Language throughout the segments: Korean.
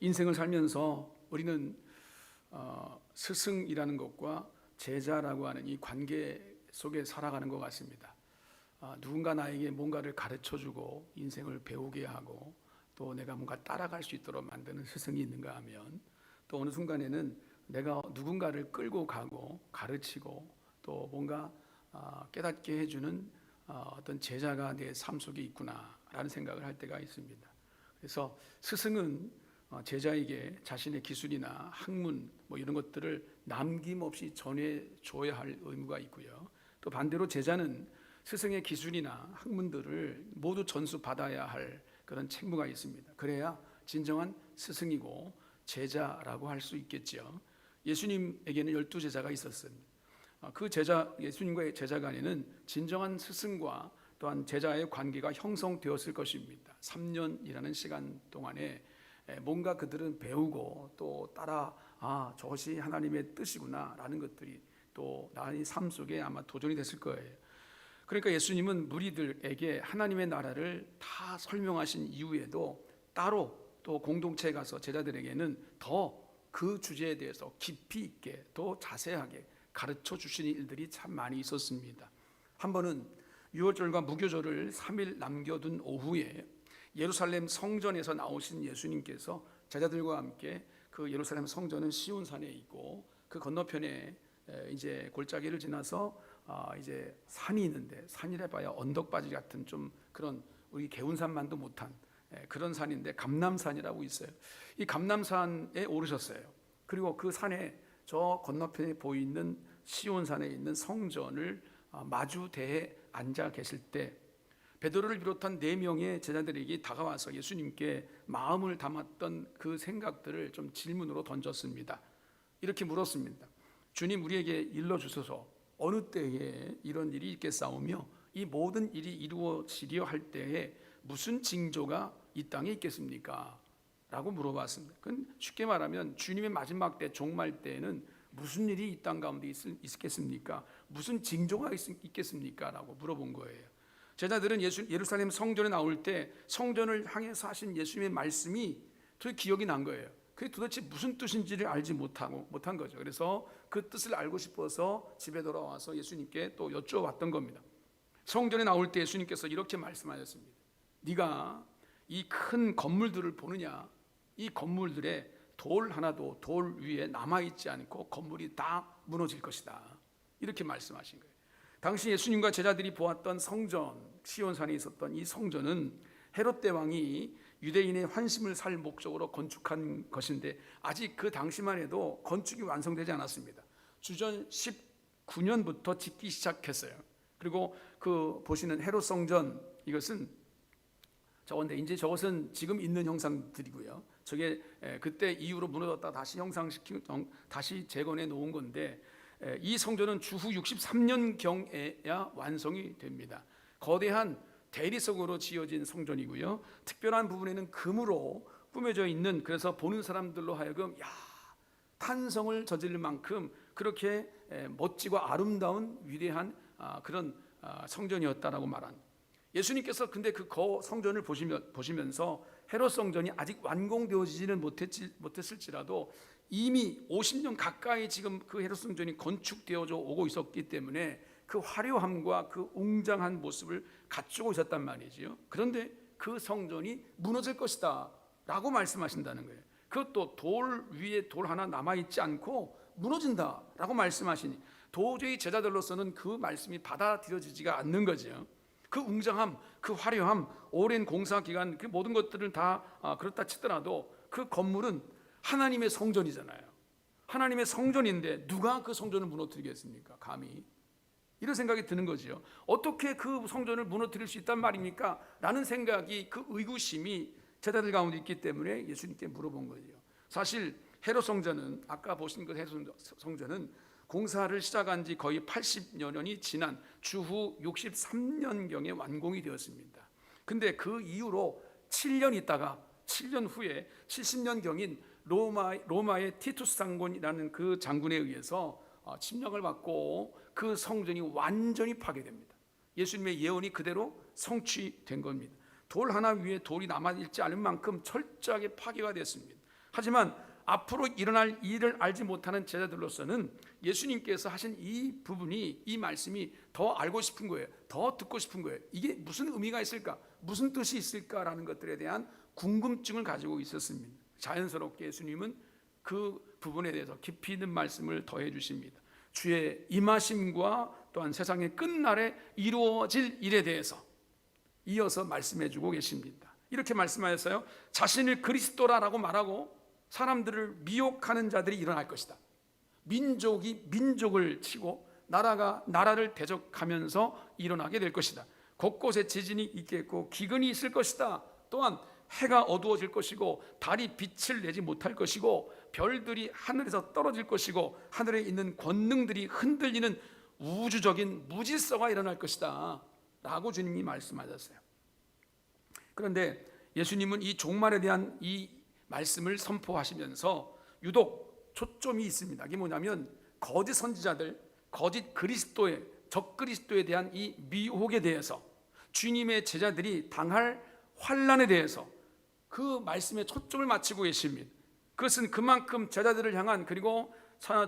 인생을 살면서 우리는 스승이라는 것과 제자라고 하는 이 관계 속에 살아가는 것 같습니다. 누군가 나에게 뭔가를 가르쳐주고 인생을 배우게 하고 또 내가 뭔가 따라갈 수 있도록 만드는 스승이 있는가 하면, 또 어느 순간에는 내가 누군가를 끌고 가고 가르치고 또 뭔가 깨닫게 해주는 어떤 제자가 내 삶 속에 있구나라는 생각을 할 때가 있습니다. 그래서 스승은 제자에게 자신의 기술이나 학문 이런 것들을 남김없이 전해줘야 할 의무가 있고요. 또 반대로 제자는 스승의 기술이나 학문들을 모두 전수받아야 할 그런 책무가 있습니다. 그래야 진정한 스승이고 제자라고 할 수 있겠죠. 예수님에게는 12제자가 있었습니다. 그 예수님과의 제자 간에는 진정한 스승과 또한 제자의 관계가 형성되었을 것입니다. 3년이라는 시간 동안에 뭔가 그들은 배우고 또 따라 저것이 하나님의 뜻이구나 라는 것들이 또 나의 삶 속에 아마 도전이 됐을 거예요. 그러니까 예수님은 무리들에게 하나님의 나라를 다 설명하신 이후에도 따로 또 공동체에 가서 제자들에게는 더 그 주제에 대해서 깊이 있게 또 자세하게 가르쳐 주시는 일들이 참 많이 있었습니다. 한 번은 유월절과 무교절을 3일 남겨둔 오후에 예루살렘 성전에서 나오신 예수님께서 제자들과 함께, 그 예루살렘 성전은 시온산에 있고 그 건너편에 이제 골짜기를 지나서 이제 산이 있는데, 산이라 봐야 언덕바지 같은 좀 그런 우리 개운산만도 못한 그런 산인데 감람산이라고 있어요. 이 감람산에 오르셨어요. 그리고 그 산에 저 건너편에 보이는 시온산에 있는 성전을 마주대해 앉아 계실 때 베드로를 비롯한 4명의 제자들에게 다가와서 예수님께 마음을 담았던 그 생각들을 좀 질문으로 던졌습니다. 이렇게 물었습니다. 주님, 우리에게 일러주소서. 어느 때에 이런 일이 있겠사오며 이 모든 일이 이루어지려 할 때에 무슨 징조가 이 땅에 있겠습니까? 라고 물어봤습니다. 그건 쉽게 말하면 주님의 마지막 때, 종말 때에는 무슨 일이 이 땅 가운데 있겠습니까? 무슨 징조가 있겠습니까? 라고 물어본 거예요. 제자들은 예루살렘 성전에 나올 때 성전을 향해서 하신 예수님의 말씀이 도대체 기억이 난 거예요. 그게 도대체 무슨 뜻인지를 알지 못한 거죠. 그래서 그 뜻을 알고 싶어서 집에 돌아와서 예수님께 또 여쭤봤던 겁니다. 성전에 나올 때 예수님께서 이렇게 말씀하셨습니다. 네가 이 큰 건물들을 보느냐? 이 건물들에 돌 하나도 돌 위에 남아있지 않고 건물이 다 무너질 것이다. 이렇게 말씀하신 거예요. 당시 예수님과 제자들이 보았던 성전, 시온산에 있었던 이 성전은 헤롯 대왕이 유대인의 환심을 살 목적으로 건축한 것인데 아직 그 당시만 해도 건축이 완성되지 않았습니다. 주전 19년부터 짓기 시작했어요. 그리고 그 보시는 헤롯 성전, 이것은 저건데 이제 저것은 지금 있는 형상들이고요. 저게 그때 이후로 무너졌다 다시 형상시키고 다시 재건해 놓은 건데, 이 성전은 주후 63년경에야 완성이 됩니다. 거대한 대리석으로 지어진 성전이고요. 특별한 부분에는 금으로 꾸며져 있는, 그래서 보는 사람들로 하여금 탄성을 저질 만큼 그렇게 멋지고 아름다운 위대한 그런 성전이었다라고 말한, 예수님께서 근데 그 성전을 보시면서 헤롯 성전이 아직 완공되어지지는 못했을지라도 이미 50년 가까이 지금 그 헤롯 성전이 건축되어져 오고 있었기 때문에 그 화려함과 그 웅장한 모습을 갖추고 있었단 말이지요. 그런데 그 성전이 무너질 것이다 라고 말씀하신다는 거예요. 그것도 돌 위에 돌 하나 남아있지 않고 무너진다 라고 말씀하시니 도저히 제자들로서는 그 말씀이 받아들여지지가 않는 거죠. 그 웅장함, 그 화려함, 오랜 공사 기간, 그 모든 것들을 다 그렇다 치더라도 그 건물은 하나님의 성전이잖아요. 하나님의 성전인데 누가 그 성전을 무너뜨리겠습니까? 감히. 이런 생각이 드는 거죠. 어떻게 그 성전을 무너뜨릴 수 있단 말입니까? 라는 생각이, 그 의구심이 제자들 가운데 있기 때문에 예수님께 물어본 거죠. 사실 헤롯 성전은, 아까 보신 그 헤롯 성전은 공사를 시작한 지 거의 80여 년이 지난 주후 63년경에 완공이 되었습니다. 근데 그 이후로 7년 있다가 7년 후에 70년경인 로마의 티투스 장군이라는 그 장군에 의해서 침략을 받고 그 성전이 완전히 파괴됩니다. 예수님의 예언이 그대로 성취된 겁니다. 돌 하나 위에 돌이 남아있지 않을 만큼 철저하게 파괴가 됐습니다. 하지만 앞으로 일어날 일을 알지 못하는 제자들로서는 예수님께서 하신 이 부분이, 이 말씀이 더 알고 싶은 거예요. 더 듣고 싶은 거예요. 이게 무슨 의미가 있을까? 무슨 뜻이 있을까라는 것들에 대한 궁금증을 가지고 있었습니다. 자연스럽게 예수님은 그 부분에 대해서 깊이 있는 말씀을 더해 주십니다. 주의 임하심과 또한 세상의 끝날에 이루어질 일에 대해서 이어서 말씀해 주고 계십니다. 이렇게 말씀하였어요. 자신을 그리스도라고 말하고 사람들을 미혹하는 자들이 일어날 것이다. 민족이 민족을 치고 나라가 나라를 대적하면서 일어나게 될 것이다. 곳곳에 지진이 있겠고 기근이 있을 것이다. 또한 해가 어두워질 것이고 달이 빛을 내지 못할 것이고 별들이 하늘에서 떨어질 것이고 하늘에 있는 권능들이 흔들리는 우주적인 무질서가 일어날 것이다 라고 주님이 말씀하셨어요. 그런데 예수님은 이 종말에 대한 이 말씀을 선포하시면서 유독 초점이 있습니다. 이게 뭐냐면 거짓 선지자들, 거짓 그리스도의, 적그리스도에 대한 이 미혹에 대해서, 주님의 제자들이 당할 환난에 대해서 그 말씀에 초점을 맞추고 계십니다. 그것은 그만큼 제자들을 향한, 그리고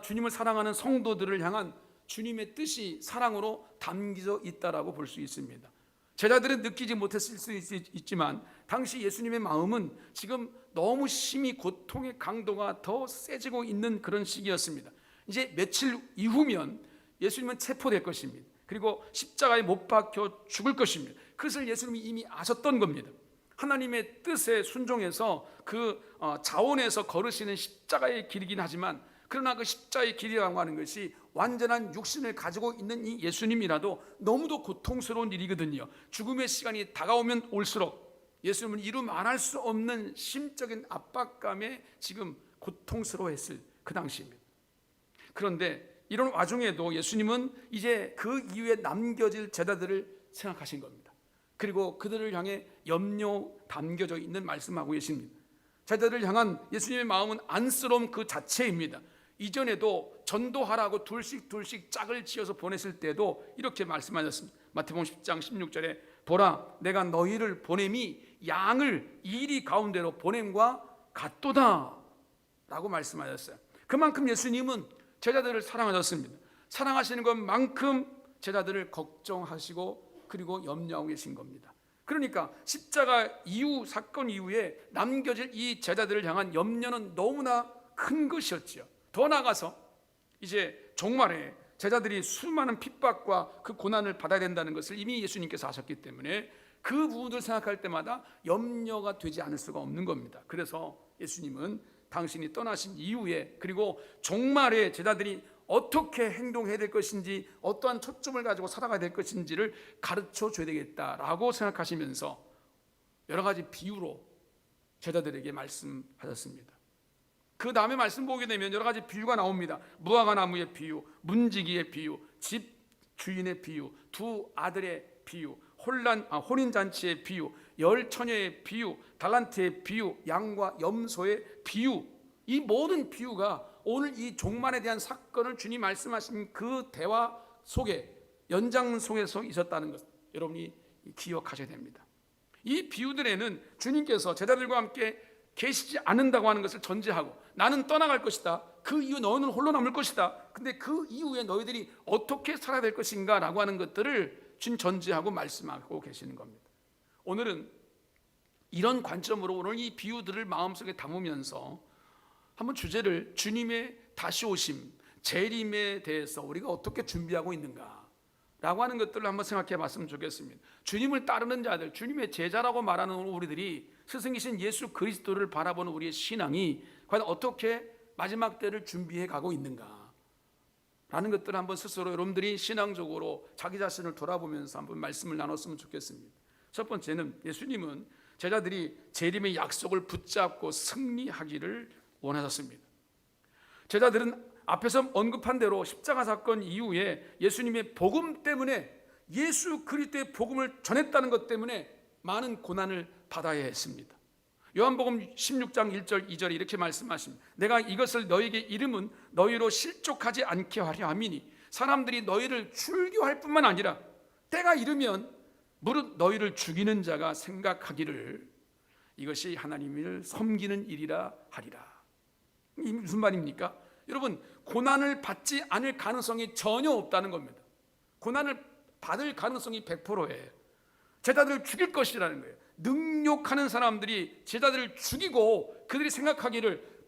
주님을 사랑하는 성도들을 향한 주님의 뜻이 사랑으로 담겨져 있다라고 볼 수 있습니다. 제자들은 느끼지 못했을 수 있지만 당시 예수님의 마음은 지금 너무 심히 고통의 강도가 더 세지고 있는 그런 시기였습니다. 이제 며칠 이후면 예수님은 체포될 것입니다. 그리고 십자가에 못 박혀 죽을 것입니다. 그것을 예수님이 이미 아셨던 겁니다. 하나님의 뜻에 순종해서 그 자원에서 걸으시는 십자가의 길이긴 하지만, 그러나 그 십자가의 길이라고 하는 것이 완전한 육신을 가지고 있는 이 예수님이라도 너무도 고통스러운 일이거든요. 죽음의 시간이 다가오면 올수록 예수님은 이루 말할 수 없는 심적인 압박감에 지금 고통스러워했을 그 당시입니다. 그런데 이런 와중에도 예수님은 이제 그 이후에 남겨질 제자들을 생각하신 겁니다. 그리고 그들을 향해 염려 담겨져 있는 말씀하고 계십니다. 제자들을 향한 예수님의 마음은 안쓰러움 그 자체입니다. 이전에도 전도하라고 둘씩 짝을 지어서 보냈을 때도 이렇게 말씀하셨습니다. 마태복음 10장 16절에 보라, 내가 너희를 보냄이 양을 이리 가운데로 보냄과 같도다 라고 말씀하셨어요. 그만큼 예수님은 제자들을 사랑하셨습니다. 사랑하시는 것만큼 제자들을 걱정하시고 그리고 염려하고 계신 겁니다. 그러니까 십자가 이후, 사건 이후에 남겨질 이 제자들을 향한 염려는 너무나 큰 것이었지요. 더 나아가서 이제 종말에 제자들이 수많은 핍박과 그 고난을 받아야 된다는 것을 이미 예수님께서 하셨기 때문에 그 부분을 생각할 때마다 염려가 되지 않을 수가 없는 겁니다. 그래서 예수님은 당신이 떠나신 이후에, 그리고 종말에 제자들이 어떻게 행동해야 될 것인지, 어떠한 초점을 가지고 살아가야 될 것인지를 가르쳐 줘야 되겠다라고 생각하시면서 여러 가지 비유로 제자들에게 말씀하셨습니다. 그 다음에 말씀 보게 되면 여러 가지 비유가 나옵니다. 무화과 나무의 비유, 문지기의 비유, 집 주인의 비유, 두 아들의 비유, 혼인잔치의 비유, 열 처녀의 비유, 달란트의 비유, 양과 염소의 비유. 이 모든 비유가 오늘 이 종말에 대한 사건을 주님 말씀하신 그 대화 속에, 연장 속에서 있었다는 것, 여러분이 기억하셔야 됩니다. 이 비유들에는 주님께서 제자들과 함께 계시지 않는다고 하는 것을 전제하고, 나는 떠나갈 것이다, 그 이후 너희는 홀로 남을 것이다, 근데 그 이후에 너희들이 어떻게 살아야 될 것인가 라고 하는 것들을 주님 전제하고 말씀하고 계시는 겁니다. 오늘은 이런 관점으로 오늘 이 비유들을 마음속에 담으면서 한번 주제를, 주님의 다시 오심, 재림에 대해서 우리가 어떻게 준비하고 있는가 라고 하는 것들을 한번 생각해 봤으면 좋겠습니다. 주님을 따르는 자들, 주님의 제자라고 말하는 우리들이 스승이신 예수 그리스도를 바라보는 우리의 신앙이 과연 어떻게 마지막 때를 준비해 가고 있는가 라는 것들을 한번 스스로 여러분들이 신앙적으로 자기 자신을 돌아보면서 한번 말씀을 나눴으면 좋겠습니다. 첫 번째는 예수님은 제자들이 재림의 약속을 붙잡고 승리하기를 원하셨습니다. 제자들은 앞에서 언급한 대로 십자가 사건 이후에 예수님의 복음 때문에, 예수 그리스도의 복음을 전했다는 것 때문에 많은 고난을 받아야 했습니다. 요한복음 16장 1절 2절에 이렇게 말씀하십니다. 내가 이것을 너희에게 이름은 너희로 실족하지 않게 하려 함이니 사람들이 너희를 출교할 뿐만 아니라 때가 이르면 무릇 너희를 죽이는 자가 생각하기를 이것이 하나님을 섬기는 일이라 하리라. 이게 무슨 말입니까? 여러분, 고난을 받지 않을 가능성이 전혀 없다는 겁니다. 고난을 받을 가능성이 100%예요. 제자들을 죽일 것이라는 거예요. 능욕하는 사람들이 제자들을 죽이고 그들이 생각하기를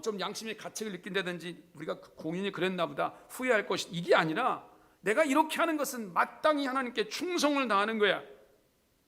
좀 양심의 가책을 느낀다든지 우리가 공인이 그랬나 보다 후회할 것이, 이게 아니라 내가 이렇게 하는 것은 마땅히 하나님께 충성을 다하는 거야,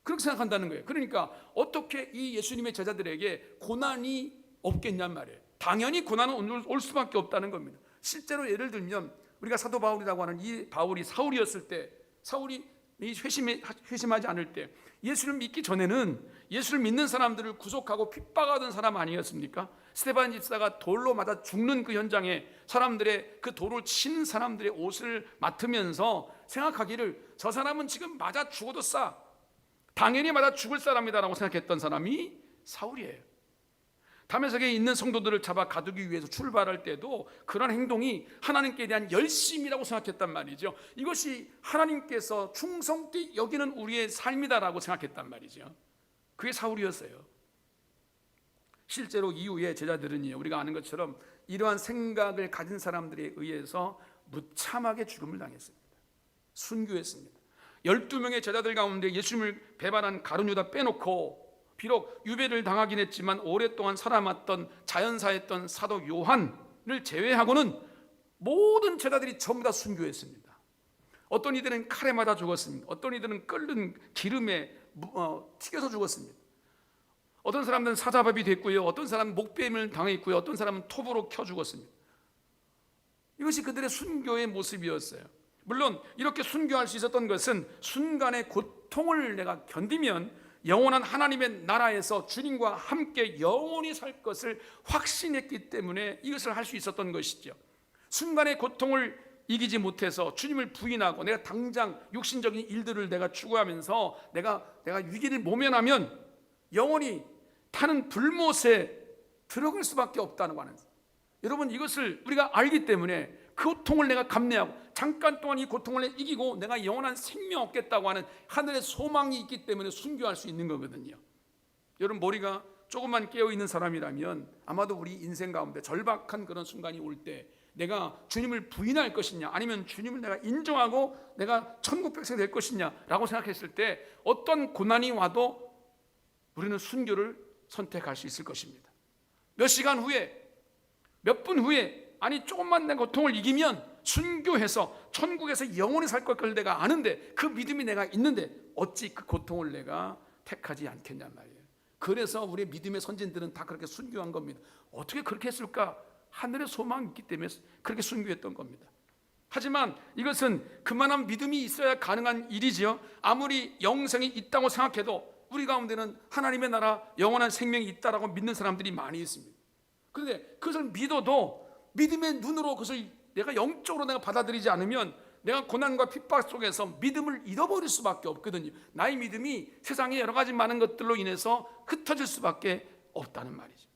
그렇게 생각한다는 거예요. 그러니까 어떻게 이 예수님의 제자들에게 고난이 없겠냔 말이에요. 당연히 고난은 올 수밖에 없다는 겁니다. 실제로 예를 들면 우리가 사도 바울이라고 하는 이 바울이 사울이었을 때, 사울이 회심하지 않을 때, 예수를 믿기 전에는 예수를 믿는 사람들을 구속하고 핍박하던 사람 아니었습니까? 스데반 집사가 돌로 맞아 죽는 그 현장에 사람들의 그 돌을 치는 사람들의 옷을 맡으면서 생각하기를 저 사람은 지금 맞아 죽어도 싸, 당연히 맞아 죽을 사람이다라고 생각했던 사람이 사울이에요. 다메섹에 있는 성도들을 잡아 가두기 위해서 출발할 때도 그런 행동이 하나님께 대한 열심이라고 생각했단 말이죠. 이것이 하나님께서 충성되이 여기는 우리의 삶이다라고 생각했단 말이죠. 그게 사울이었어요. 실제로 이후에 제자들은요, 우리가 아는 것처럼 이러한 생각을 가진 사람들에 의해서 무참하게 죽음을 당했습니다. 순교했습니다. 12명의 제자들 가운데 예수님을 배반한 가룟 유다 빼놓고 비록 유배를 당하긴 했지만 오랫동안 살아왔던 자연사했던 사도 요한을 제외하고는 모든 제자들이 전부 다 순교했습니다. 어떤 이들은 칼에 맞아 죽었습니다. 어떤 이들은 끓는 기름에 튀겨서 죽었습니다. 어떤 사람들은 사자밥이 됐고요, 어떤 사람은 목뱀을 당했고요, 어떤 사람은 톱으로 켜 죽었습니다. 이것이 그들의 순교의 모습이었어요. 물론 이렇게 순교할 수 있었던 것은 순간의 고통을 내가 견디면 영원한 하나님의 나라에서 주님과 함께 영원히 살 것을 확신했기 때문에 이것을 할 수 있었던 것이죠. 순간의 고통을 이기지 못해서 주님을 부인하고 내가 당장 육신적인 일들을 내가 추구하면서 내가 위기를 모면하면 영원히 타는 불못에 들어갈 수밖에 없다는 거는, 여러분, 이것을 우리가 알기 때문에 그 고통을 내가 감내하고 잠깐 동안 이 고통을 이기고 내가 영원한 생명 얻겠다고 하는 하늘의 소망이 있기 때문에 순교할 수 있는 거거든요. 여러분, 머리가 조금만 깨어있는 사람이라면 아마도 우리 인생 가운데 절박한 그런 순간이 올 때 내가 주님을 부인할 것이냐, 아니면 주님을 내가 인정하고 내가 천국 백성이 될 것이냐 라고 생각했을 때 어떤 고난이 와도 우리는 순교를 선택할 수 있을 것입니다. 몇 시간 후에, 몇 분 후에, 아니 조금만 내 고통을 이기면 순교해서 천국에서 영원히 살 것을 내가 아는데, 그 믿음이 내가 있는데 어찌 그 고통을 내가 택하지 않겠냔 말이에요. 그래서 우리의 믿음의 선진들은 다 그렇게 순교한 겁니다. 어떻게 그렇게 했을까? 하늘의 소망이 있기 때문에 그렇게 순교했던 겁니다. 하지만 이것은 그만한 믿음이 있어야 가능한 일이지요. 아무리 영생이 있다고 생각해도 우리 가운데는 하나님의 나라 영원한 생명이 있다라고 믿는 사람들이 많이 있습니다. 그런데 그것을 믿어도 믿음의 눈으로 그것을 내가 영적으로 내가 받아들이지 않으면 내가 고난과 핍박 속에서 믿음을 잃어버릴 수밖에 없거든요. 나의 믿음이 세상의 여러 가지 많은 것들로 인해서 흩어질 수밖에 없다는 말이죠.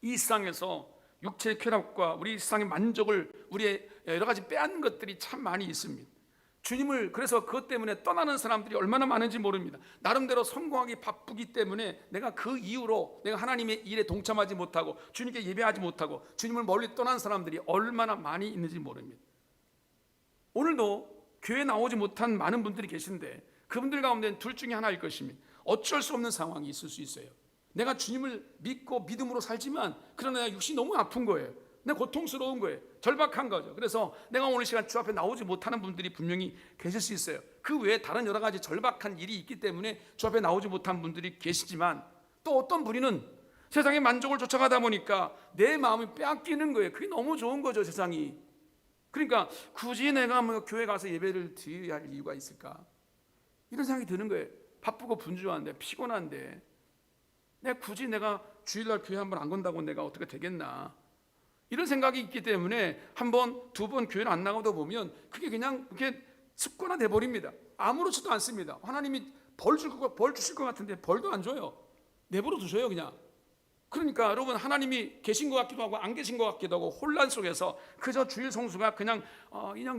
이 세상에서 육체의 쾌락과 우리 세상의 만족을, 우리의 여러 가지 빼앗는 것들이 참 많이 있습니다. 주님을, 그래서 그것 때문에 떠나는 사람들이 얼마나 많은지 모릅니다. 나름대로 성공하기 바쁘기 때문에 내가 그 이유로 내가 하나님의 일에 동참하지 못하고 주님께 예배하지 못하고 주님을 멀리 떠난 사람들이 얼마나 많이 있는지 모릅니다. 오늘도 교회에 나오지 못한 많은 분들이 계신데 그분들 가운데는 둘 중에 하나일 것입니다. 어쩔 수 없는 상황이 있을 수 있어요. 내가 주님을 믿고 믿음으로 살지만 그러나 내가 육신이 너무 아픈 거예요. 내가 고통스러운 거예요. 절박한 거죠. 그래서 내가 오늘 시간 주 앞에 나오지 못하는 분들이 분명히 계실 수 있어요. 그 외에 다른 여러 가지 절박한 일이 있기 때문에 주 앞에 나오지 못한 분들이 계시지만, 또 어떤 분이는 세상의 만족을 쫓아가다 보니까 내 마음이 빼앗기는 거예요. 그게 너무 좋은 거죠, 세상이. 그러니까 굳이 내가 교회 가서 예배를 드려야 할 이유가 있을까? 이런 생각이 드는 거예요. 바쁘고 분주한데, 피곤한데 굳이 내가 주일날 교회 한번 안 간다고 내가 어떻게 되겠나, 이런 생각이 있기 때문에 한 번, 두 번 교회를 안 나가다 보면 그게 그냥 그렇게 습관화돼 버립니다. 아무렇지도 않습니다. 하나님이 벌 주실 것 같은데 벌도 안 줘요. 내버려 두셔요, 그냥. 그러니까 여러분, 하나님이 계신 것 같기도 하고 안 계신 것 같기도 하고 혼란 속에서 그저 주일 성수가 그냥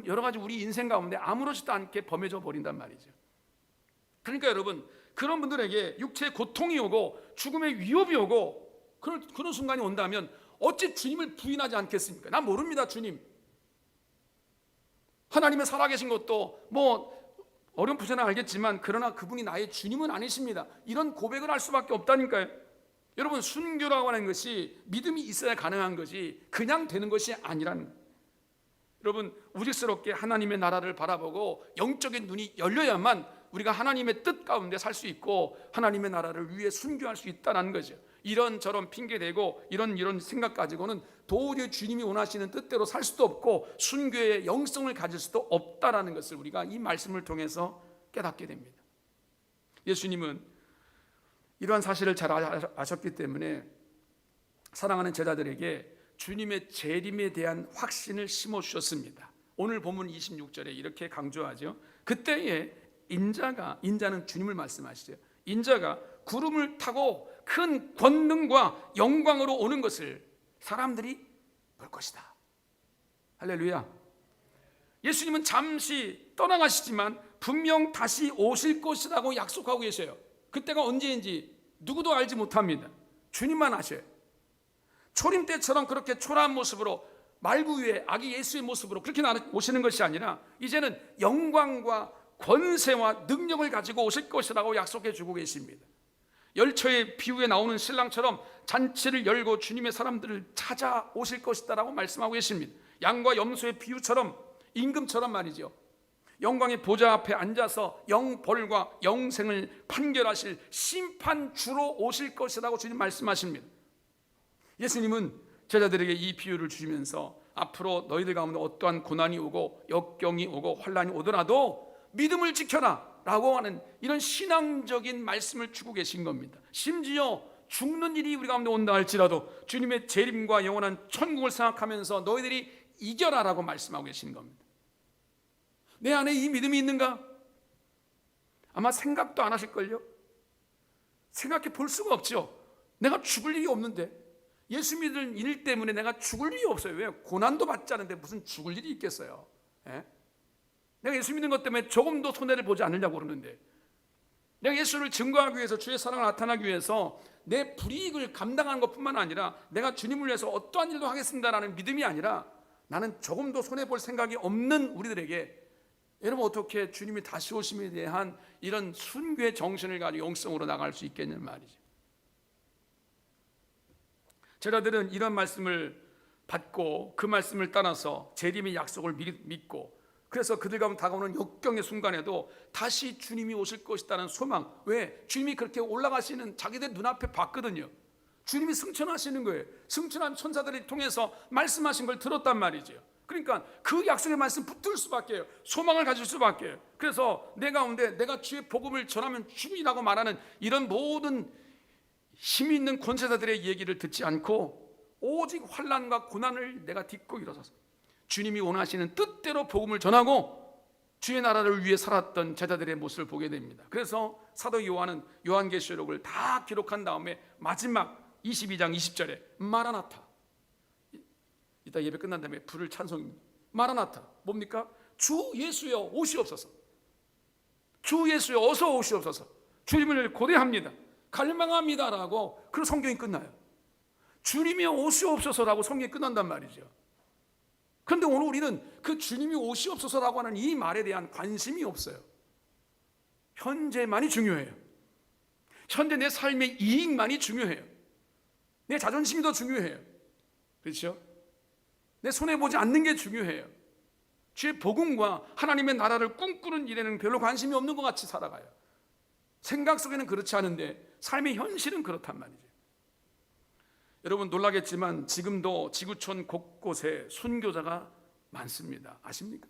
여러 가지 우리 인생 가운데 아무렇지도 않게 범해져 버린단 말이죠. 그러니까 여러분, 그런 분들에게 육체의 고통이 오고 죽음의 위협이 오고 그런 순간이 온다면 어찌 주님을 부인하지 않겠습니까? 난 모릅니다, 주님. 하나님의 살아계신 것도 어렴풋이나 알겠지만 그러나 그분이 나의 주님은 아니십니다. 이런 고백을 할 수밖에 없다니까요. 여러분, 순교라고 하는 것이 믿음이 있어야 가능한 것이 그냥 되는 것이 아니라는 거예요. 여러분, 우직스럽게 하나님의 나라를 바라보고 영적인 눈이 열려야만 우리가 하나님의 뜻 가운데 살 수 있고 하나님의 나라를 위해 순교할 수 있다는 거죠. 이런저런 핑계대고 이런 생각 가지고는 도저히 주님이 원하시는 뜻대로 살 수도 없고 순교의 영성을 가질 수도 없다라는 것을 우리가 이 말씀을 통해서 깨닫게 됩니다. 예수님은 이러한 사실을 잘 아셨기 때문에 사랑하는 제자들에게 주님의 재림에 대한 확신을 심어주셨습니다. 오늘 본문 26절에 이렇게 강조하죠. 그때에 인자는 주님을 말씀하시죠. 인자가 구름을 타고 큰 권능과 영광으로 오는 것을 사람들이 볼 것이다. 할렐루야. 예수님은 잠시 떠나가시지만 분명 다시 오실 것이라고 약속하고 계세요. 그때가 언제인지 누구도 알지 못합니다. 주님만 아셔요. 초림 때처럼 그렇게 초라한 모습으로 말구 위에 아기 예수의 모습으로 그렇게 오시는 것이 아니라 이제는 영광과 권세와 능력을 가지고 오실 것이라고 약속해 주고 계십니다. 열처의 비유에 나오는 신랑처럼 잔치를 열고 주님의 사람들을 찾아오실 것이다라고 말씀하고 계십니다. 양과 염소의 비유처럼 임금처럼 말이죠. 영광의 보좌 앞에 앉아서 영벌과 영생을 판결하실 심판주로 오실 것이라고 주님 말씀하십니다. 예수님은 제자들에게 이 비유를 주시면서 앞으로 너희들 가운데 어떠한 고난이 오고 역경이 오고 환난이 오더라도 믿음을 지켜라 라고 하는 이런 신앙적인 말씀을 주고 계신 겁니다. 심지어 죽는 일이 우리 가운데 온다 할지라도 주님의 재림과 영원한 천국을 생각하면서 너희들이 이겨라 라고 말씀하고 계신 겁니다. 내 안에 이 믿음이 있는가? 아마 생각도 안 하실걸요? 생각해 볼 수가 없죠. 내가 죽을 일이 없는데, 예수 믿는 일 때문에 내가 죽을 일이 없어요. 왜? 고난도 받지 않는데 무슨 죽을 일이 있겠어요? 예? 내가 예수 믿는 것 때문에 조금도 손해를 보지 않으려고 그러는데, 내가 예수를 증거하기 위해서, 주의 사랑을 나타나기 위해서 내 불이익을 감당하는 것뿐만 아니라 내가 주님을 위해서 어떠한 일도 하겠습니다라는 믿음이 아니라 나는 조금도 손해볼 생각이 없는 우리들에게 여러분, 어떻게 주님이 다시 오심에 대한 이런 순교의 정신을 가지고 영성으로 나갈 수 있겠냐는 말이죠. 제자들은 이런 말씀을 받고 그 말씀을 따라서 재림의 약속을 믿고, 그래서 그들 가운데 다가오는 역경의 순간에도 다시 주님이 오실 것이라는 소망. 왜? 주님이 그렇게 올라가시는 자기들 눈앞에 봤거든요. 주님이 승천하시는 거예요. 승천한 천사들을 통해서 말씀하신 걸 들었단 말이죠. 그러니까 그 약속의 말씀 붙들 수밖에, 소망을 가질 수밖에. 그래서 내 가운데 내가 주의 복음을 전하면 죽으리라고 말하는 이런 모든 힘 있는 권세자들의 얘기를 듣지 않고 오직 환난과 고난을 내가 딛고 일어서서 주님이 원하시는 뜻대로 복음을 전하고 주의 나라를 위해 살았던 제자들의 모습을 보게 됩니다. 그래서 사도 요한은 요한계시록을 다 기록한 다음에 마지막 22장 20절에 마라나타, 이따 예배 끝난 다음에 부를 찬송입니다. 마라나타 뭡니까? 주 예수여 오시옵소서. 주 예수여 어서 오시옵소서. 주님을 고대합니다. 갈망합니다라고 그 성경이 끝나요. 주님이 오시옵소서라고 성경이 끝난단 말이죠. 그런데 오늘 우리는 그 주님이 오시옵소서라고 하는 이 말에 대한 관심이 없어요. 현재만이 중요해요. 현재 내 삶의 이익만이 중요해요. 내 자존심이 더 중요해요. 그렇죠? 내 손해보지 않는 게 중요해요. 주의 복음과 하나님의 나라를 꿈꾸는 일에는 별로 관심이 없는 것 같이 살아가요. 생각 속에는 그렇지 않은데 삶의 현실은 그렇단 말이죠. 여러분, 놀라겠지만 지금도 지구촌 곳곳에 순교자가 많습니다. 아십니까?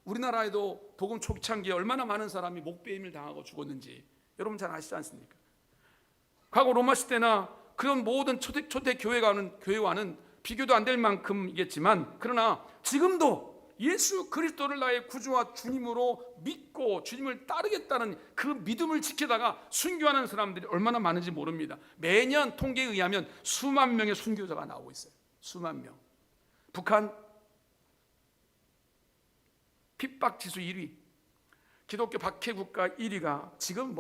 우리나라에도 복음 초창기에 얼마나 많은 사람이 목배임을 당하고 죽었는지 여러분 잘 아시지 않습니까? 과거 로마 시대나 그런 모든 초대 교회와는 비교도 안 될 만큼이겠지만, 그러나 지금도 예수 그리스도를 나의 구주와 주님으로 믿고 주님을 따르겠다는 그 믿음을 지키다가 순교하는 사람들이 얼마나 많은지 모릅니다. 매년 통계에 의하면 수만 명의 순교자가 나오고 있어요. 수만 명. 북한 핍박지수 1위, 기독교 박해국가 1위가 지금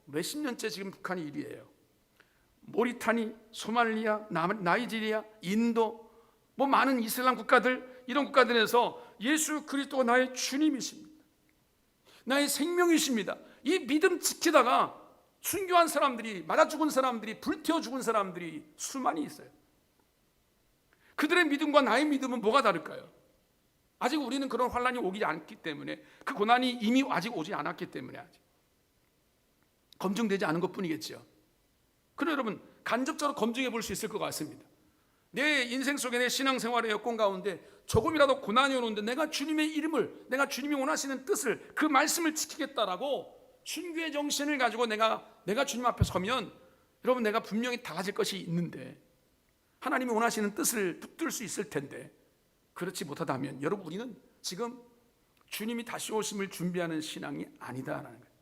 몇십 년째 지금 북한이 1위예요. 모리타니, 소말리아, 나이지리아, 인도, 뭐 많은 이슬람 국가들, 이런 국가들에서 예수 그리스도가 나의 주님이십니다, 나의 생명이십니다, 이 믿음 지키다가 순교한 사람들이, 맞아 죽은 사람들이, 불태워 죽은 사람들이 수많이 있어요. 그들의 믿음과 나의 믿음은 뭐가 다를까요? 아직 우리는 그런 환란이 오지 않기 때문에, 그 고난이 이미 아직 오지 않았기 때문에 아직 검증되지 않은 것뿐이겠죠. 그럼 여러분, 간접적으로 검증해 볼 수 있을 것 같습니다. 내 인생 속에, 내 신앙생활의 여건 가운데 조금이라도 고난이 오는데 내가 주님의 이름을, 내가 주님이 원하시는 뜻을, 그 말씀을 지키겠다라고 순교의 정신을 가지고 내가 주님 앞에 서면, 여러분, 내가 분명히 달라질 것이 있는데, 하나님이 원하시는 뜻을 붙들 수 있을 텐데, 그렇지 못하다면 여러분, 우리는 지금 주님이 다시 오심을 준비하는 신앙이 아니다라는 거예요.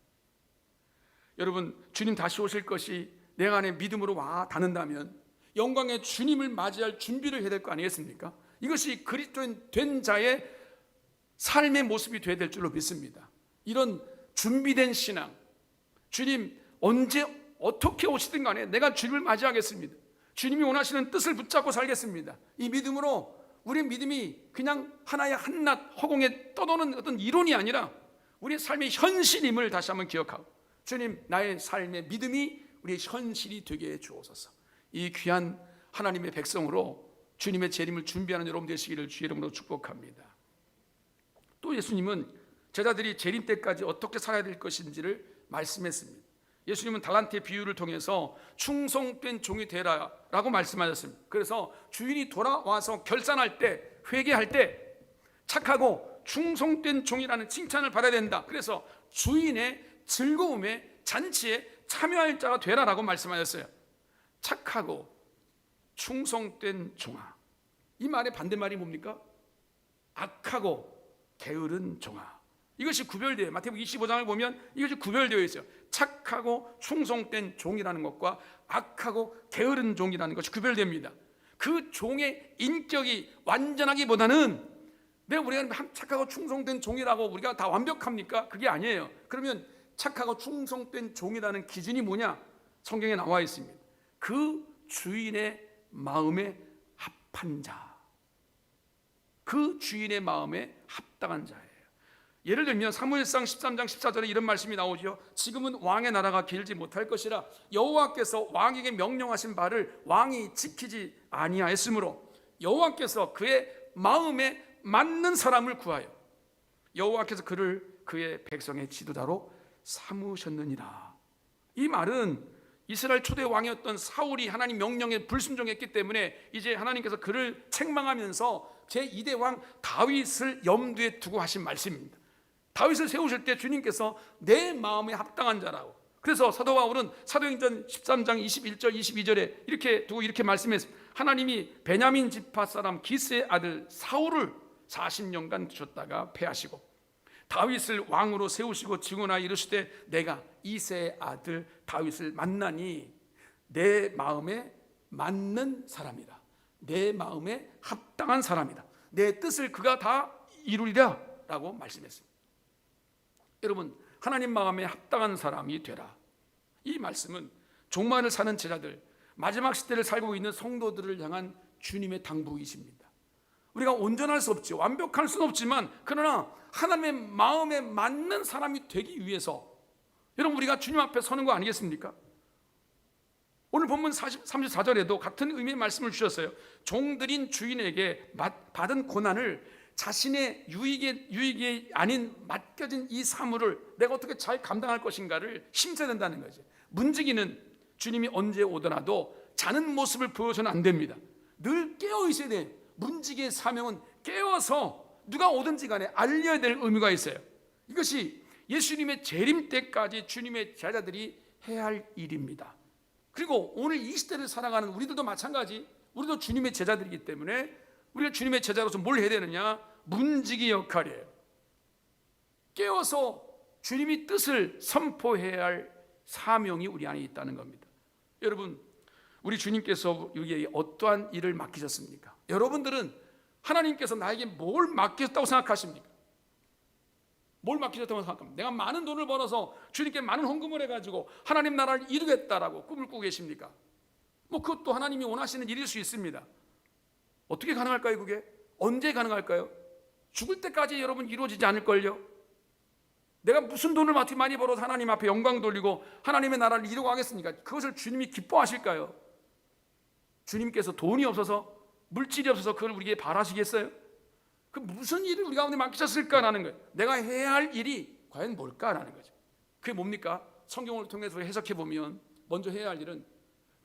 여러분, 주님 다시 오실 것이 내 안에 믿음으로 와 닿는다면 영광의 주님을 맞이할 준비를 해야 될 거 아니겠습니까? 이것이 그리스도인 된 자의 삶의 모습이 되어야 될 줄로 믿습니다. 이런 준비된 신앙, 주님 언제 어떻게 오시든 간에 내가 주님을 맞이하겠습니다, 주님이 원하시는 뜻을 붙잡고 살겠습니다, 이 믿음으로, 우리의 믿음이 그냥 하나의 한낱 허공에 떠도는 어떤 이론이 아니라 우리의 삶의 현실임을 다시 한번 기억하고, 주님, 나의 삶의 믿음이 우리의 현실이 되게 해 주옵소서. 이 귀한 하나님의 백성으로 주님의 재림을 준비하는 여러분 되시기를 주의 이름으로 축복합니다. 또 예수님은 제자들이 재림 때까지 어떻게 살아야 될 것인지를 말씀했습니다. 예수님은 달란트의 비유를 통해서 충성된 종이 되라라고 말씀하셨습니다. 그래서 주인이 돌아와서 결산할 때, 회개할 때 착하고 충성된 종이라는 칭찬을 받아야 된다. 그래서 주인의 즐거움에, 잔치에 참여할 자가 되라라고 말씀하셨어요. 착하고 충성된 종아, 이 말의 반대말이 뭡니까? 악하고 게으른 종아. 이것이 구별되어요. 마태복음 25장을 보면 이것이 구별되어 있어요. 착하고 충성된 종이라는 것과 악하고 게으른 종이라는 것이 구별됩니다. 그 종의 인격이 완전하기보다는, 우리가 착하고 충성된 종이라고 우리가 다 완벽합니까? 그게 아니에요. 그러면 착하고 충성된 종이라는 기준이 뭐냐? 성경에 나와 있습니다. 그 주인의 마음에 합한 자, 그 주인의 마음에 합당한 자예요. 예를 들면 사무엘상 13장 14절에 이런 말씀이 나오죠. 지금은 왕의 나라가 길지 못할 것이라 여호와께서 왕에게 명령하신 바를 왕이 지키지 아니하였으므로 여호와께서 그의 마음에 맞는 사람을 구하여 여호와께서 그를 그의 백성의 지도자로 삼으셨느니라. 이 말은 이스라엘 초대 왕이었던 사울이 하나님 명령에 불순종했기 때문에 이제 하나님께서 그를 책망하면서 제2대 왕 다윗을 염두에 두고 하신 말씀입니다. 다윗을 세우실 때 주님께서 내 마음에 합당한 자라고, 그래서 사도 바울은 사도행전 13장 21절 22절에 이렇게 두고 이렇게 말씀했습니다. 하나님이 베냐민 지파 사람 기스의 아들 사울을 40년간 두셨다가 패하시고 다윗을 왕으로 세우시고 증언하여 이르시되 내가 이새의 아들 다윗을 만나니 내 마음에 맞는 사람이다, 내 마음에 합당한 사람이다, 내 뜻을 그가 다 이루리라 라고 말씀했습니다. 여러분, 하나님 마음에 합당한 사람이 되라, 이 말씀은 종말을 사는 제자들, 마지막 시대를 살고 있는 성도들을 향한 주님의 당부이십니다. 우리가 온전할 수 없지, 완벽할 수는 없지만, 그러나 하나님의 마음에 맞는 사람이 되기 위해서 여러분, 우리가 주님 앞에 서는 거 아니겠습니까? 오늘 본문 34절에도 같은 의미의 말씀을 주셨어요. 종들인 주인에게 받은 고난을 자신의 유익이 아닌 맡겨진 이 사물을 내가 어떻게 잘 감당할 것인가를 심사해야 된다는 거죠. 문지기는 주님이 언제 오더라도 자는 모습을 보여서는 안 됩니다. 늘 깨어 있어야 돼요. 문지기의 사명은 깨어서 누가 오든지 간에 알려야 될 의미가 있어요. 이것이 예수님의 재림 때까지 주님의 제자들이 해야 할 일입니다. 그리고 오늘 이 시대를 살아가는 우리들도 마찬가지, 우리도 주님의 제자들이기 때문에 우리가 주님의 제자로서 뭘 해야 되느냐? 문지기 역할이에요. 깨어서 주님이 뜻을 선포해야 할 사명이 우리 안에 있다는 겁니다. 여러분, 우리 주님께서 우리에게 어떠한 일을 맡기셨습니까? 여러분들은 하나님께서 나에게 뭘 맡기셨다고 생각하십니까? 뭘 맡기셨다고 생각합니까? 내가 많은 돈을 벌어서 주님께 많은 헌금을 해가지고 하나님 나라를 이루겠다라고 꿈을 꾸고 계십니까? 뭐 그것도 하나님이 원하시는 일일 수 있습니다. 어떻게 가능할까요? 그게 언제 가능할까요? 죽을 때까지 여러분 이루어지지 않을걸요? 내가 무슨 돈을 어떻게 많이 벌어서 하나님 앞에 영광 돌리고 하나님의 나라를 이루고 하겠습니까? 그것을 주님이 기뻐하실까요? 주님께서 돈이 없어서, 물질이 없어서 그걸 우리에게 바라시겠어요? 그 무슨 일을 우리 가운데 맡기셨을까라는 거예요. 내가 해야 할 일이 과연 뭘까라는 거죠. 그게 뭡니까? 성경을 통해서 해석해 보면 먼저 해야 할 일은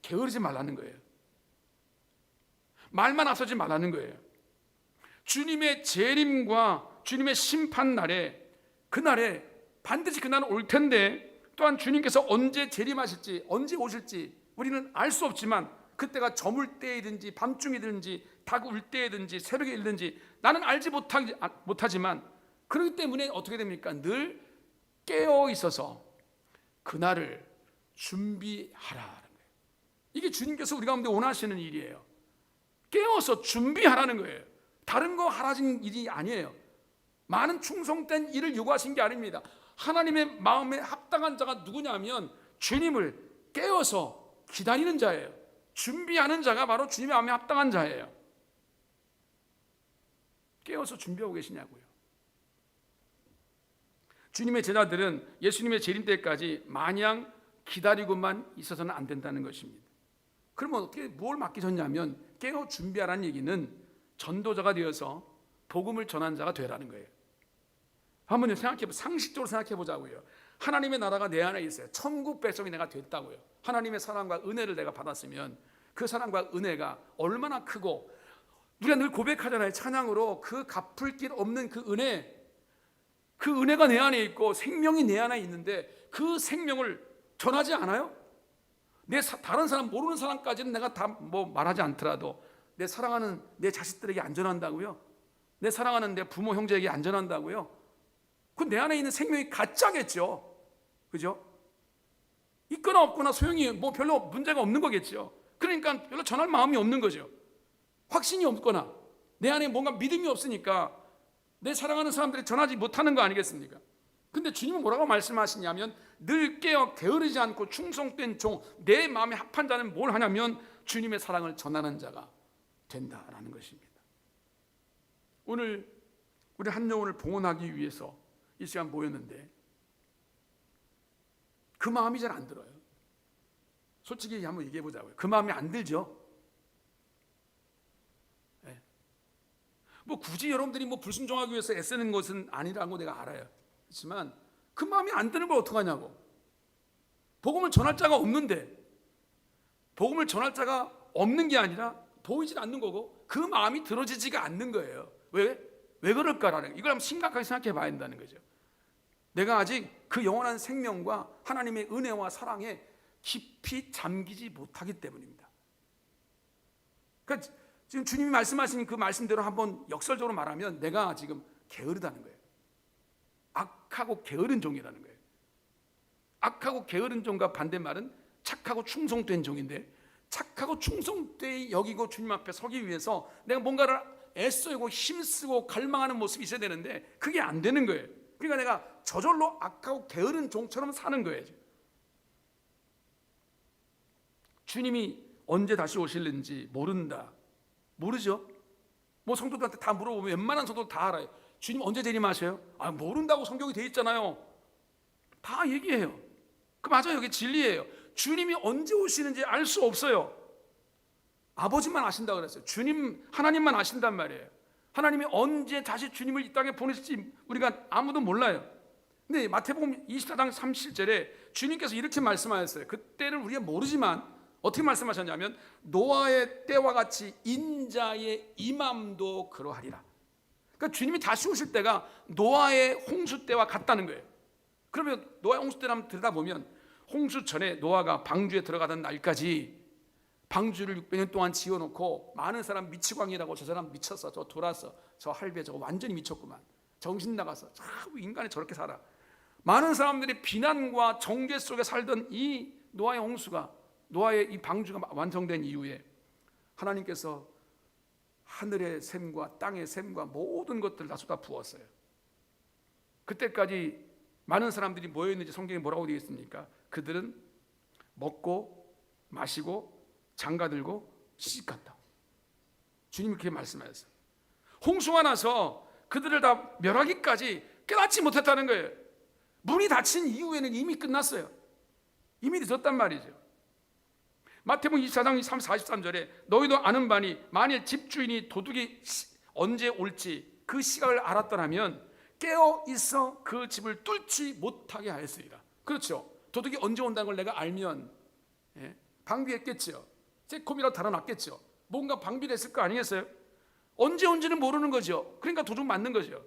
게으르지 말라는 거예요. 말만 앞서지 말라는 거예요. 주님의 재림과 주님의 심판 날에, 그날에 반드시 그날은 올 텐데, 또한 주님께서 언제 재림하실지, 언제 오실지 우리는 알 수 없지만 그때가 저물 때이든지 밤중이든지 닭 울 때이든지 새벽에 일든지 나는 알지 못하지만, 그렇기 때문에 어떻게 됩니까? 늘 깨어 있어서 그날을 준비하라는 거예요. 이게 주님께서 우리 가운데 원하시는 일이에요. 깨어서 준비하라는 거예요. 다른 거 하라는 일이 아니에요. 많은 충성된 일을 요구하신 게 아닙니다. 하나님의 마음에 합당한 자가 누구냐면 주님을 깨어서 기다리는 자예요. 준비하는 자가 바로 주님의 마음에 합당한 자예요. 깨어서 준비하고 계시냐고요. 주님의 제자들은 예수님의 재림 때까지 마냥 기다리고만 있어서는 안 된다는 것입니다. 그러면 어떻게 뭘 맡기셨냐면 깨어 준비하라는 얘기는 전도자가 되어서 복음을 전한 자가 되라는 거예요. 한번 상식적으로 생각해 보자고요. 하나님의 나라가 내 안에 있어요. 천국 백성이 내가 됐다고요. 하나님의 사랑과 은혜를 내가 받았으면 그 사랑과 은혜가 얼마나 크고, 우리가 늘 고백하잖아요. 찬양으로 그 갚을 길 없는 그 은혜, 그 은혜가 내 안에 있고 생명이 내 안에 있는데 그 생명을 전하지 않아요? 다른 사람, 모르는 사람까지는 내가 다 뭐 말하지 않더라도 내 사랑하는 내 자식들에게 안 전한다고요? 내 사랑하는 내 부모 형제에게 안 전한다고요? 그 내 안에 있는 생명이 가짜겠죠. 그죠? 있거나 없거나 소용이 뭐 별로 문제가 없는 거겠죠. 그러니까 별로 전할 마음이 없는 거죠. 확신이 없거나 내 안에 뭔가 믿음이 없으니까 내 사랑하는 사람들이 전하지 못하는 거 아니겠습니까? 근데 주님은 뭐라고 말씀하시냐면 늘 깨어 게으르지 않고 충성된 종, 내 마음에 합한 자는 뭘 하냐면 주님의 사랑을 전하는 자가 된다라는 것입니다. 오늘 우리 한 영혼을 봉헌하기 위해서 이 시간 모였는데 그 마음이 잘 안 들어요. 솔직히 한번 얘기해 보자고요. 그 마음이 안 들죠. 네. 뭐 굳이 여러분들이 뭐 불순종하기 위해서 애쓰는 것은 아니라고 내가 알아요. 그렇지만 그 마음이 안 드는 걸 어떡하냐고. 복음을 전할 자가 없는데, 복음을 전할 자가 없는 게 아니라 보이질 않는 거고 그 마음이 들어지지가 않는 거예요. 왜 그럴까라는 거. 이걸 한번 심각하게 생각해 봐야 된다는 거죠. 내가 아직 그 영원한 생명과 하나님의 은혜와 사랑에 깊이 잠기지 못하기 때문입니다. 그러니까 지금 주님이 말씀하신 그 말씀대로 한번 역설적으로 말하면 내가 지금 게으르다는 거예요. 악하고 게으른 종이라는 거예요. 악하고 게으른 종과 반대말은 착하고 충성된 종인데, 착하고 충성되이 여기고 주님 앞에 서기 위해서 내가 뭔가를 애쓰고 힘쓰고 갈망하는 모습이 있어야 되는데 그게 안 되는 거예요. 그러니까 내가 저절로 악하고 게으른 종처럼 사는 거예요. 주님이 언제 다시 오실는지 모른다. 모르죠. 뭐 성도들한테 다 물어보면 웬만한 성도들 다 알아요. 주님 언제 재림하셔요? 모른다고 성경이 돼 있잖아요. 다 얘기해요. 그 맞아요. 이게 진리예요. 주님이 언제 오시는지 알 수 없어요. 아버지만 아신다고 그랬어요. 하나님만 아신단 말이에요. 하나님이 언제 다시 주님을 이 땅에 보내실지 우리가 아무도 몰라요. 근데 마태복음 24장 37절에 주님께서 이렇게 말씀하셨어요. 그때를 우리가 모르지만 어떻게 말씀하셨냐면 노아의 때와 같이 인자의 임함도 그러하리라. 그러니까 주님이 다시 오실 때가 노아의 홍수 때와 같다는 거예요. 그러면 노아의 홍수 때를 한번 들여다보면 홍수 전에 노아가 방주에 들어가던 날까지 방주를 600년 동안 지어놓고 많은 사람 미치광이라고, 저 사람 미쳤어, 저 돌았어, 저 할배 저거 완전히 미쳤구만, 정신 나갔어, 참 인간이 저렇게 살아. 많은 사람들이 비난과 정죄 속에 살던 이 노아의 홍수가, 노아의 이 방주가 완성된 이후에 하나님께서 하늘의 샘과 땅의 샘과 모든 것들을 다 쏟아 부었어요. 그때까지 많은 사람들이 모여있는지 성경에 뭐라고 되어 있습니까? 그들은 먹고 마시고 장가 들고 시집갔다. 주님이 그렇게 말씀하셨어요. 홍수가 나서 그들을 다 멸하기까지 깨닫지 못했다는 거예요. 문이 닫힌 이후에는 이미 끝났어요. 이미 늦었단 말이죠. 마태복음 24장 43절에 너희도 아는 바니 만일 집주인이 도둑이 언제 올지 그 시각을 알았더라면 깨어 있어 그 집을 뚫지 못하게 하였으리라. 그렇죠. 도둑이 언제 온다는 걸 내가 알면 방비했겠죠. 쬐콤이라도 달아놨겠죠. 뭔가 방비를 했을 거 아니겠어요? 언제 온지는 모르는 거죠. 그러니까 도둑 맞는 거죠.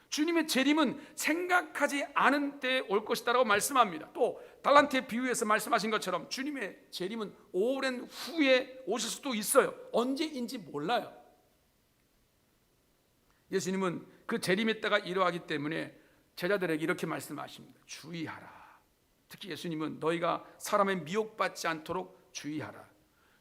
주님의 재림은 생각하지 않은 때에 올 것이다라고 말씀합니다. 또 달란트의 비유에서 말씀하신 것처럼 주님의 재림은 오랜 후에 오실 수도 있어요. 언제인지 몰라요. 예수님은 그 재림의 때가 이러하기 때문에 제자들에게 이렇게 말씀하십니다. 주의하라. 특히 예수님은 너희가 사람의 미혹받지 않도록 주의하라.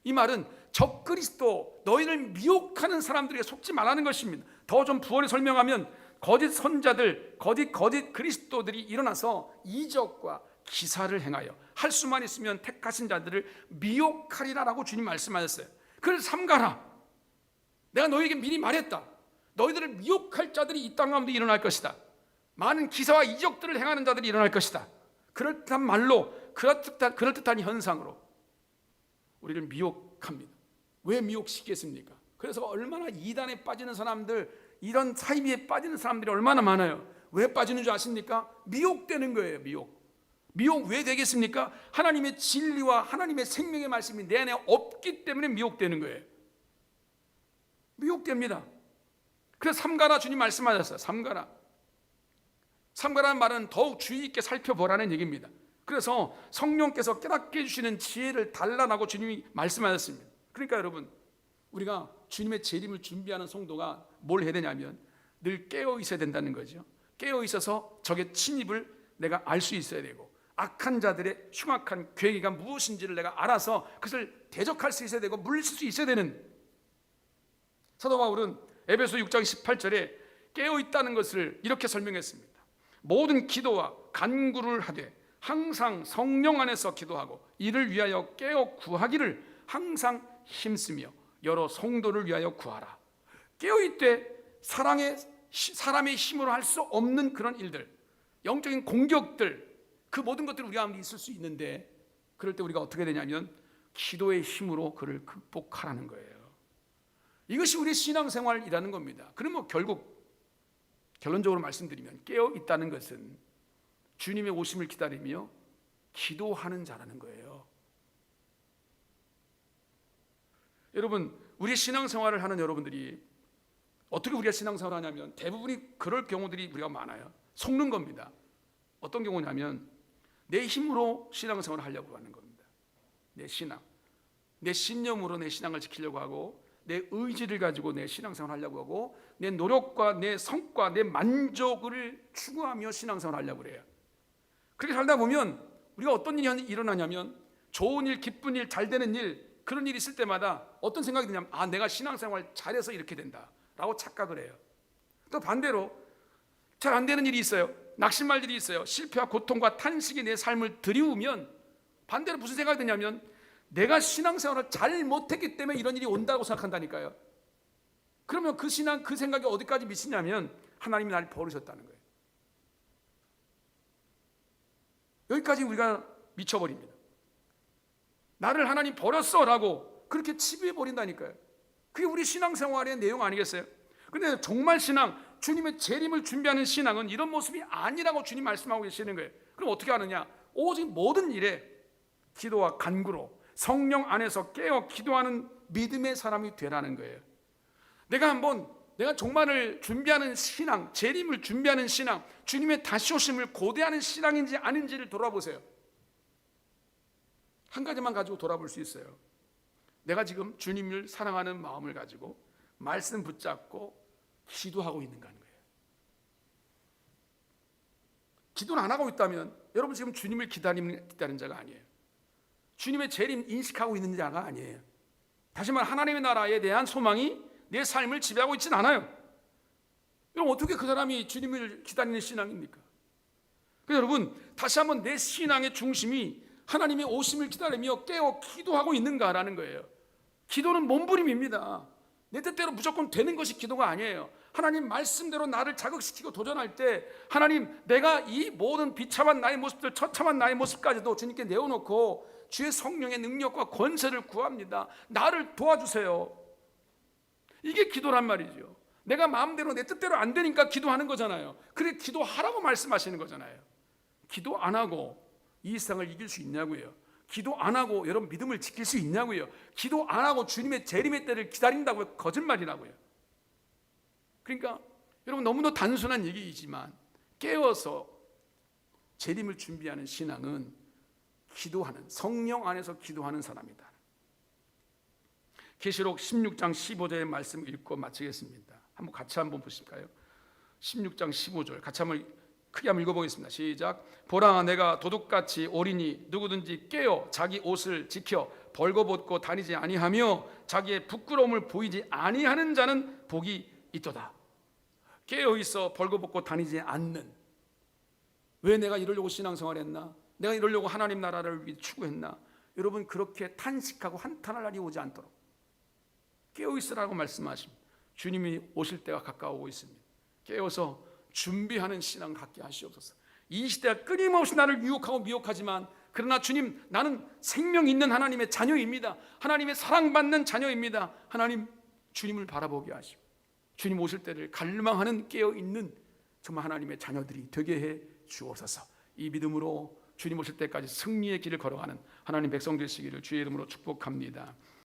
이 말은 적그리스도, 너희를 미혹하는 사람들에게 속지 말라는 것입니다. 더 좀 부언해 설명하면 거짓 선자들, 거짓 그리스도들이 일어나서 이적과 기사를 행하여 할 수만 있으면 택하신 자들을 미혹하리라라고 주님 말씀하셨어요. 그를 삼가라. 내가 너희에게 미리 말했다. 너희들을 미혹할 자들이 이 땅 가운데 일어날 것이다. 많은 기사와 이적들을 행하는 자들이 일어날 것이다. 그럴듯한 말로, 그럴듯한 현상으로 우리를 미혹합니다. 왜 미혹시키겠습니까? 그래서 얼마나 이단에 빠지는 사람들, 이런 사이비에 빠지는 사람들이 얼마나 많아요. 왜 빠지는 줄 아십니까? 미혹되는 거예요. 미혹 왜 되겠습니까? 하나님의 진리와 하나님의 생명의 말씀이 내 안에 없기 때문에 미혹되는 거예요. 미혹됩니다. 그래서 삼가라, 주님 말씀하셨어요. 삼가라는 말은 더욱 주의 있게 살펴보라는 얘기입니다. 그래서 성령께서 깨닫게 해주시는 지혜를 달라고 주님이 말씀하셨습니다. 그러니까 여러분, 우리가 주님의 재림을 준비하는 성도가 뭘 해야 되냐면 늘 깨어 있어야 된다는 거죠. 깨어 있어서 적의 침입을 내가 알 수 있어야 되고, 악한 자들의 흉악한 계획이 무엇인지를 내가 알아서 그것을 대적할 수 있어야 되고, 물리칠 수 있어야 되는. 사도 바울은 에베소 6장 18절에 깨어 있다는 것을 이렇게 설명했습니다. 모든 기도와 간구를 하되 항상 성령 안에서 기도하고 이를 위하여 깨어 구하기를 항상 힘쓰며 여러 성도를 위하여 구하라. 깨어있되 사람의 힘으로 할 수 없는 그런 일들, 영적인 공격들, 그 모든 것들이 우리 가운데 있을 수 있는데, 그럴 때 우리가 어떻게 되냐면 기도의 힘으로 그를 극복하라는 거예요. 이것이 우리의 신앙생활이라는 겁니다. 그러면 결국 결론적으로 말씀드리면 깨어있다는 것은 주님의 오심을 기다리며 기도하는 자라는 거예요. 여러분, 우리 신앙생활을 하는 여러분들이 어떻게 우리가 신앙생활을 하냐면 대부분이 그럴 경우들이 우리가 많아요. 속는 겁니다. 어떤 경우냐면 내 힘으로 신앙생활을 하려고 하는 겁니다. 내 신앙, 내 신념으로 내 신앙을 지키려고 하고, 내 의지를 가지고 내 신앙생활을 하려고 하고, 내 노력과 내 성과, 내 만족을 추구하며 신앙생활을 하려고 그래요. 그렇게 살다 보면 우리가 어떤 일이 일어나냐면 좋은 일, 기쁜 일, 잘 되는 일, 그런 일이 있을 때마다 어떤 생각이 드냐면 내가 신앙생활 잘해서 이렇게 된다라고 착각을 해요. 또 반대로 잘 안 되는 일이 있어요. 낙심할 일이 있어요. 실패와 고통과 탄식이 내 삶을 들이우면 반대로 무슨 생각이 드냐면 내가 신앙생활을 잘 못했기 때문에 이런 일이 온다고 생각한다니까요. 그러면 그 생각이 어디까지 미치냐면 하나님이 나를 버리셨다는 거예요. 여기까지 우리가 미쳐버립니다. 나를 하나님 버렸어 라고 그렇게 치부해버린다니까요. 그게 우리 신앙생활의 내용 아니겠어요? 근데 정말 신앙, 주님의 재림을 준비하는 신앙은 이런 모습이 아니라고 주님 말씀하고 계시는 거예요. 그럼 어떻게 하느냐? 오직 모든 일에 기도와 간구로 성령 안에서 깨어 기도하는 믿음의 사람이 되라는 거예요. 내가 종말을 준비하는 신앙, 재림을 준비하는 신앙, 주님의 다시 오심을 고대하는 신앙인지 아닌지를 돌아보세요. 한 가지만 가지고 돌아볼 수 있어요. 내가 지금 주님을 사랑하는 마음을 가지고 말씀 붙잡고 기도하고 있는가 하는 거예요. 기도를 안 하고 있다면 여러분 지금 주님을 기다리는 자가 아니에요. 주님의 재림 인식하고 있는 자가 아니에요. 다시 말해 하나님의 나라에 대한 소망이 내 삶을 지배하고 있지는 않아요. 그럼 어떻게 그 사람이 주님을 기다리는 신앙입니까? 그래서 여러분 다시 한번 내 신앙의 중심이 하나님의 오심을 기다리며 깨어 기도하고 있는가라는 거예요. 기도는 몸부림입니다. 내 뜻대로 무조건 되는 것이 기도가 아니에요. 하나님 말씀대로 나를 자극시키고 도전할 때, 하나님 내가 이 모든 비참한 나의 모습들, 처참한 나의 모습까지도 주님께 내어놓고 주의 성령의 능력과 권세를 구합니다. 나를 도와주세요. 이게 기도란 말이죠. 내가 마음대로 내 뜻대로 안 되니까 기도하는 거잖아요. 그래 기도하라고 말씀하시는 거잖아요. 기도 안 하고 이 세상을 이길 수 있냐고요. 기도 안 하고 여러분 믿음을 지킬 수 있냐고요. 기도 안 하고 주님의 재림의 때를 기다린다고요. 거짓말이라고요. 그러니까 여러분 너무나 단순한 얘기이지만 깨어서 재림을 준비하는 신앙은 기도하는, 성령 안에서 기도하는 사람이다. 계시록 16장 15절의 말씀 읽고 마치겠습니다. 같이 한번 보실까요? 16장 15절 같이 한번 크게 한번 읽어보겠습니다. 시작. 보라, 내가 도둑같이 오리니 누구든지 깨어 자기 옷을 지켜 벌거벗고 다니지 아니하며 자기의 부끄러움을 보이지 아니하는 자는 복이 있도다. 깨어 있어 벌거벗고 다니지 않는, 왜 내가 이러려고 신앙생활했나? 내가 이러려고 하나님 나라를 위해 추구했나? 여러분 그렇게 탄식하고 한탄할 날이 오지 않도록 깨어 있으라고 말씀하십니다. 주님이 오실 때가 가까워오고 있습니다. 깨어서 준비하는 신앙 갖게 하시옵소서. 이 시대가 끊임없이 나를 유혹하고 미혹하지만, 그러나 주님, 나는 생명 있는 하나님의 자녀입니다. 하나님의 사랑받는 자녀입니다. 하나님, 주님을 바라보게 하시고 주님 오실 때를 갈망하는 깨어있는 정말 하나님의 자녀들이 되게 해 주옵소서. 이 믿음으로 주님 오실 때까지 승리의 길을 걸어가는 하나님 백성 되시기를 주의 이름으로 축복합니다.